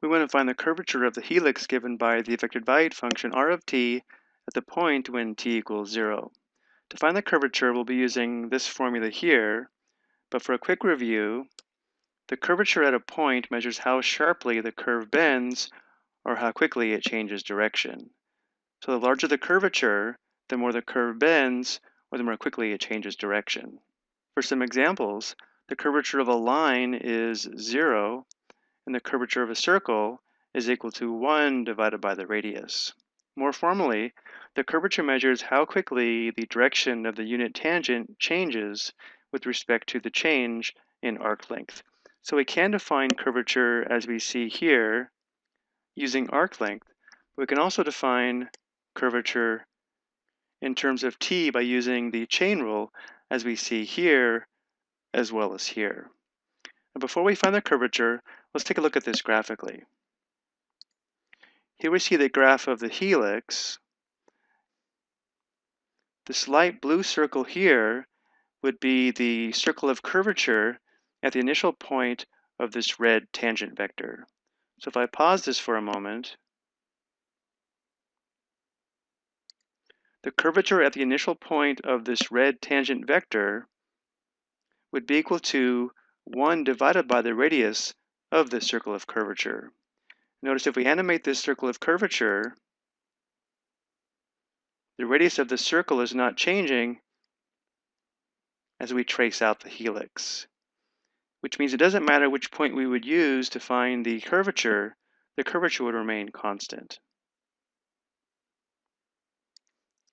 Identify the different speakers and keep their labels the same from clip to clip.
Speaker 1: We want to find the curvature of the helix given by the vectored valued function r of t at the point when t equals 0. To find the curvature, we'll be using this formula here, but for a quick review, the curvature at a point measures how sharply the curve bends or how quickly it changes direction. So the larger the curvature, the more the curve bends or the more quickly it changes direction. For some examples, the curvature of a line is 0, and the curvature of a circle is equal to 1 divided by the radius. More formally, the curvature measures how quickly the direction of the unit tangent changes with respect to the change in arc length. So we can define curvature as we see here using arc length. We can also define curvature in terms of t by using the chain rule as we see here as well as here. And before we find the curvature, let's take a look at this graphically. Here we see the graph of the helix. This light blue circle here would be the circle of curvature at the initial point of this red tangent vector. So if I pause this for a moment, the curvature at the initial point of this red tangent vector would be equal to 1 divided by the radius of the circle of curvature. Notice if we animate this circle of curvature, the radius of the circle is not changing as we trace out the helix, which means it doesn't matter which point we would use to find the curvature would remain constant.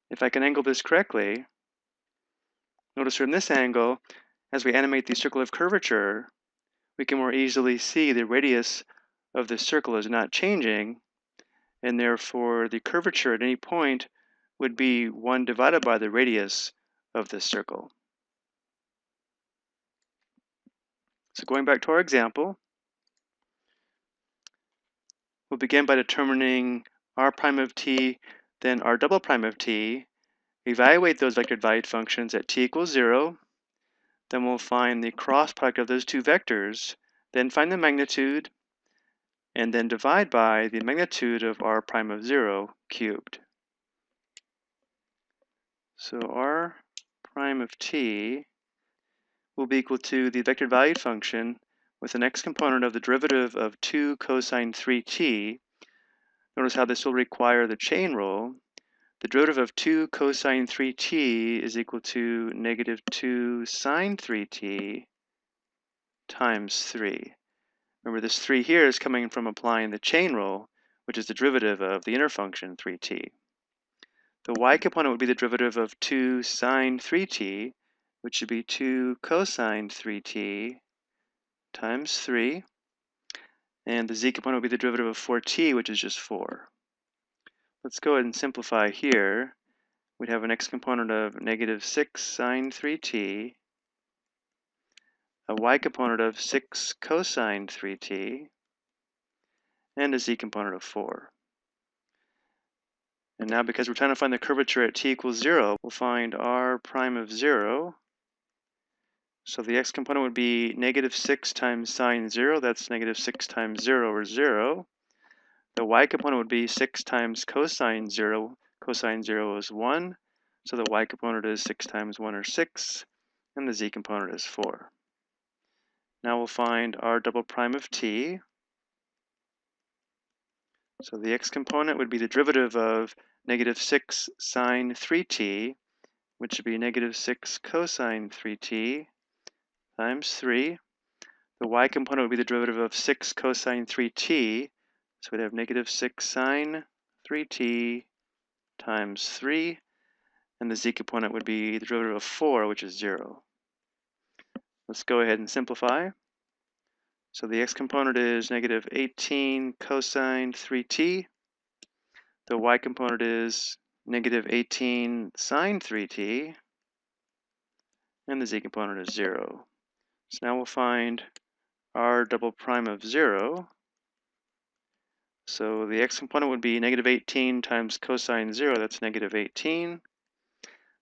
Speaker 1: If I can angle this correctly, notice from this angle, as we animate the circle of curvature, we can more easily see the radius of the circle is not changing, and therefore the curvature at any point would be 1 divided by the radius of this circle. So going back to our example, we'll begin by determining r prime of t, then r double prime of t, evaluate those vectored valued functions at t equals 0, then we'll find the cross product of those two vectors, then find the magnitude, and then divide by the magnitude of r prime of 0 cubed. So r prime of t will be equal to the vectored valued function with the next component of the derivative of 2 cosine 3t. Notice how this will require the chain rule. The derivative of 2 cosine 3t is equal to negative 2 sine 3t times 3. Remember, this 3 here is coming from applying the chain rule, which is the derivative of the inner function 3t. The y component would be the derivative of 2 sine 3t, which should be 2 cosine 3t times 3. And the z component would be the derivative of 4t, which is just 4. Let's go ahead and simplify here. We'd have an x component of negative 6 sine 3t, a y component of 6 cosine 3t, and a z component of 4. And now, because we're trying to find the curvature at t equals 0, we'll find r prime of 0. So the x component would be negative 6 times sine 0. That's negative 6 times 0, or 0. The y component would be 6 times cosine 0. Cosine 0 is 1. So the y component is 6 times 1, or 6. And the z component is 4. Now we'll find r double prime of t. So the x component would be the derivative of negative 6 sine 3t, which would be negative 6 cosine 3t times 3. The y component would be the derivative of 6 cosine 3t, so we'd have negative 6 sine 3t times 3. And the z component would be the derivative of 4, which is 0. Let's go ahead and simplify. So the x component is negative 18 cosine 3t. The y component is negative 18 sine 3t. And the z component is 0. So now we'll find r double prime of 0. So the x component would be negative 18 times cosine 0. That's negative 18.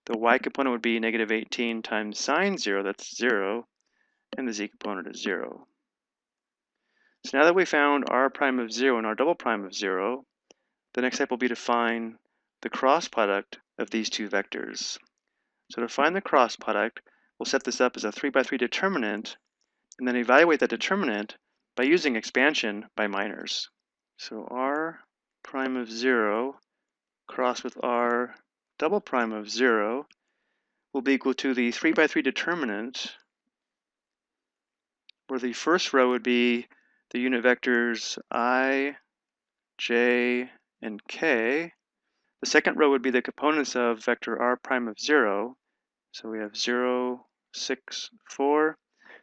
Speaker 1: The y component would be negative 18 times sine 0. That's 0. And the z component is 0. So now that we found r prime of 0 and r double prime of 0, the next step will be to find the cross product of these two vectors. So to find the cross product, we'll set this up as a 3x3 determinant, and then evaluate that determinant by using expansion by minors. So r prime of 0 crossed with r double prime of 0 will be equal to the 3x3 determinant, where the first row would be the unit vectors I, j, and k. The second row would be the components of vector r prime of 0. So we have 0, 6, 4.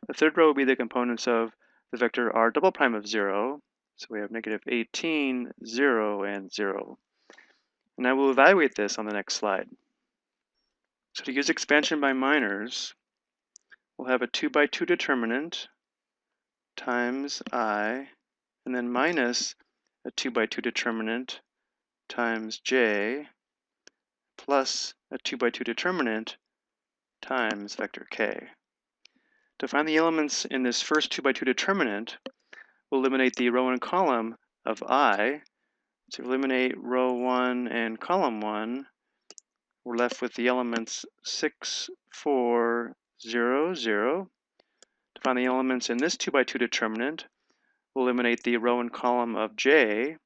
Speaker 1: The third row would be the components of the vector r double prime of 0. So we have negative 18, 0, and 0. And I will evaluate this on the next slide. So to use expansion by minors, we'll have a 2x2 determinant times I, and then minus a 2x2 determinant times j, plus a 2x2 determinant times vector k. To find the elements in this first 2x2 determinant, we'll eliminate the row and column of I. To eliminate row 1 and column 1, we're left with the elements 6, 4, 0, 0. To find the elements in this 2x2 determinant, we'll eliminate the row and column of j.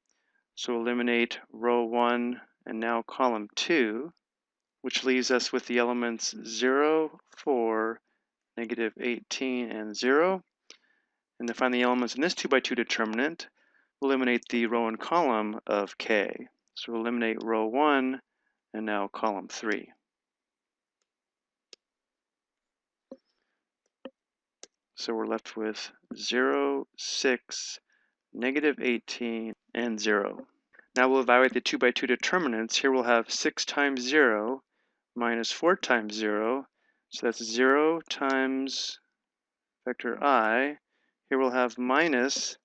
Speaker 1: So eliminate row 1 and now column 2, which leaves us with the elements 0, 4, negative 18, and 0. And to find the elements in this 2x2 determinant, we'll eliminate the row and column of k. So we'll eliminate row 1 and now column 3. So we're left with 0, 6, negative 18, and 0. Now we'll evaluate the 2x2 determinants. Here we'll have 6 times 0 minus 4 times 0. So that's 0 times vector I. Here we'll have minus,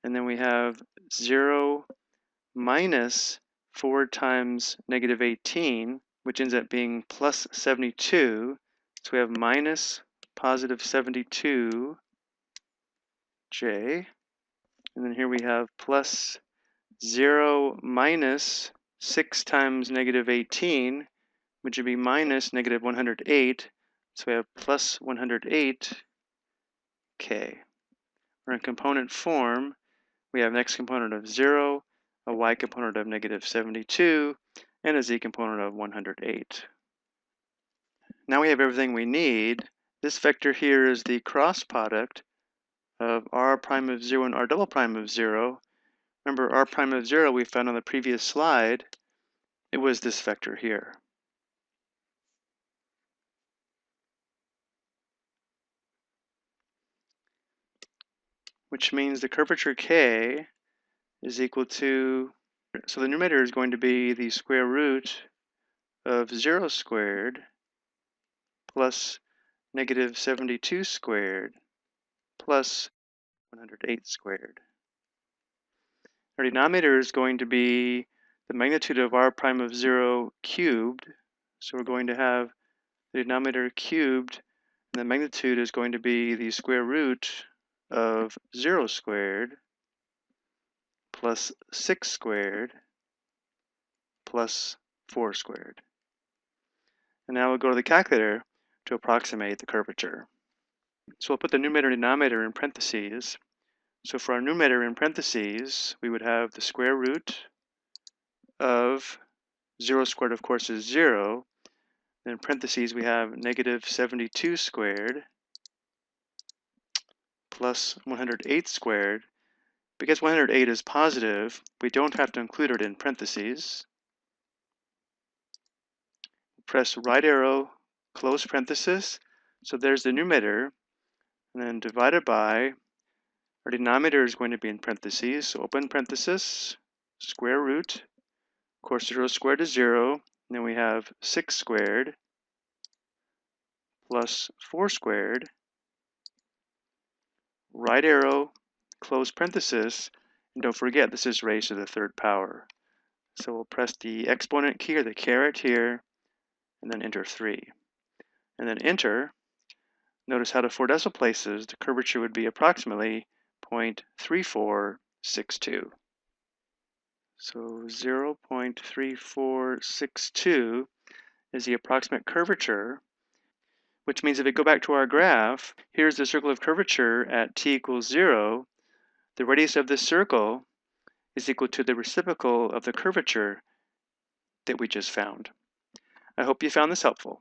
Speaker 1: and then we have 0 minus 4 times negative 18, which ends up being plus 72. So we have minus positive 72 j. And then here we have plus 0 minus 6 times negative 18, which would be minus negative 108. So we have plus 108 k. Or in component form, we have an x component of 0, a y component of negative 72, and a z component of 108. Now we have everything we need. This vector here is the cross product of r prime of 0 and r double prime of 0. Remember, r prime of 0 we found on the previous slide. It was this vector here. Which means the curvature k is equal to, so the numerator is going to be the square root of 0 squared plus negative 72 squared plus 108 squared. Our denominator is going to be the magnitude of r prime of 0 cubed. So we're going to have the denominator cubed, and the magnitude is going to be the square root of 0 squared plus 6 squared plus 4 squared. And now we'll go to the calculator to approximate the curvature. So we'll put the numerator and denominator in parentheses. So for our numerator in parentheses, we would have the square root of 0 squared, of course, is 0. Then in parentheses, we have negative 72 squared plus 108 squared. Because 108 is positive, we don't have to include it in parentheses. Press right arrow, close parenthesis. So there's the numerator, and then divided by, our denominator is going to be in parentheses. So open parenthesis, square root. Of course, 0 squared is 0. And then we have 6 squared plus 4 squared. Right arrow, close parenthesis, and don't forget this is raised to the third power. So we'll press the exponent key or the caret here, and then enter 3. And then enter. Notice how to 4 decimal places, the curvature would be approximately 0.3462. So 0.3462 is the approximate curvature, which means if we go back to our graph, here's the circle of curvature at t equals 0. The radius of this circle is equal to the reciprocal of the curvature that we just found. I hope you found this helpful.